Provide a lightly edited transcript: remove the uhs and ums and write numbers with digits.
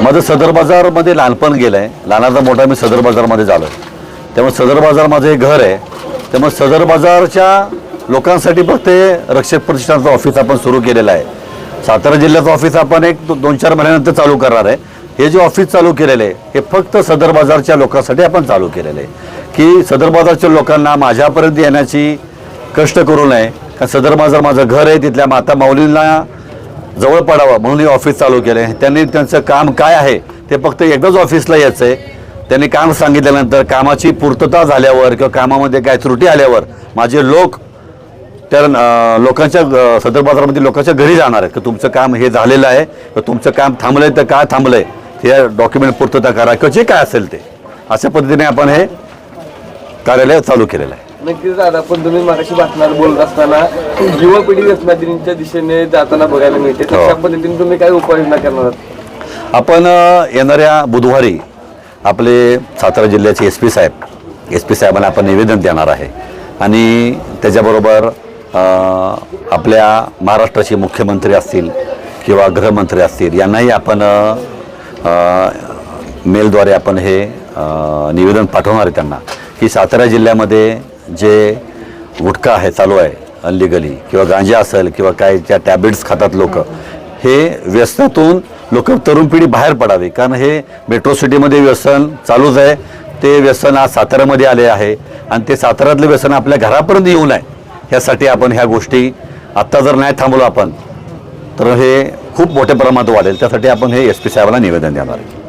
माझं सदर बाजारमध्ये लहानपण गेलं आहे. लहानाचा मोठा मी सदर बाजारमध्ये झालो आहे. त्यामुळे सदर बाजार माझं एक घर आहे. त्यामुळे सदर बाजारच्या लोकांसाठी फक्त रक्षक प्रतिष्ठानचं ऑफिस आपण सुरू केलेलं आहे. सातारा जिल्ह्याचं ऑफिस आपण एक 2-4 महिन्यानंतर चालू करणार आहे. हे जे ऑफिस चालू केलेलं आहे हे फक्त सदर बाजारच्या लोकांसाठी आपण चालू केलेलं आहे की सदर बाजारच्या लोकांना माझ्यापर्यंत येण्याची कष्ट करू नये. कारण सदर बाजार माझं घर आहे. तिथल्या माता माऊलींना जवळ पडावं म्हणून हे ऑफिस चालू केलं आहे. त्यांनी त्यांचं काम काय आहे ते फक्त एकदाच ऑफिसला यायचं आहे. त्यांनी काम सांगितल्यानंतर कामाची पूर्तता झाल्यावर किंवा कामामध्ये काय त्रुटी आल्यावर माझे लोक त्या लोकांच्या सदर बाजारामध्ये लोकांच्या घरी जाणार आहेत की तुमचं काम हे झालेलं आहे किंवा तुमचं काम थांबलं आहे तर काय थांबलं आहे हे डॉक्युमेंट पूर्तता करा किंवा जे काय असेल ते अशा पद्धतीने आपण हे कार्यालय चालू केलेलं आहे. नक्कीच दादा, पण तुम्ही मगाशी भाषणात बोलत असताना युवा पिढी रत्नागिरीच्या दिशेने जाताना बघायला मिळते. त्या पद्धतीने तुम्ही काय उपाययोजना करणार आहात? आपण येणाऱ्या बुधवारी आपले सातारा जिल्ह्याचे SP साहेबांना आपण निवेदन देणार आहे आणि त्याच्याबरोबर आपल्या महाराष्ट्राचे मुख्यमंत्री असतील किंवा गृहमंत्री असतील यांनाही आपण मेलद्वारे आपण हे निवेदन पाठवणार आहे त्यांना की सातारा जिल्ह्यामध्ये जे गुटखा आहे चालू आहे अनलिगली किंवा गांजा असेल किंवा काय त्या टॅब्लेट्स खातात लोक, हे व्यसनातून लोक तरुण पिढी बाहेर पडावी. कारण हे मेट्रो सिटीमध्ये व्यसन चालूच आहे. ते व्यसन आज साताऱ्यामध्ये आले आहे आणि ते साताऱ्यातले व्यसन आपल्या घरापर्यंत येऊ नये ह्यासाठी आपण ह्या गोष्टी आत्ता जर नाही थांबलो आपण तर हे खूप मोठ्या प्रमाणात वाढेल. त्यासाठी आपण हे SP साहेबांना निवेदन देणार आहे.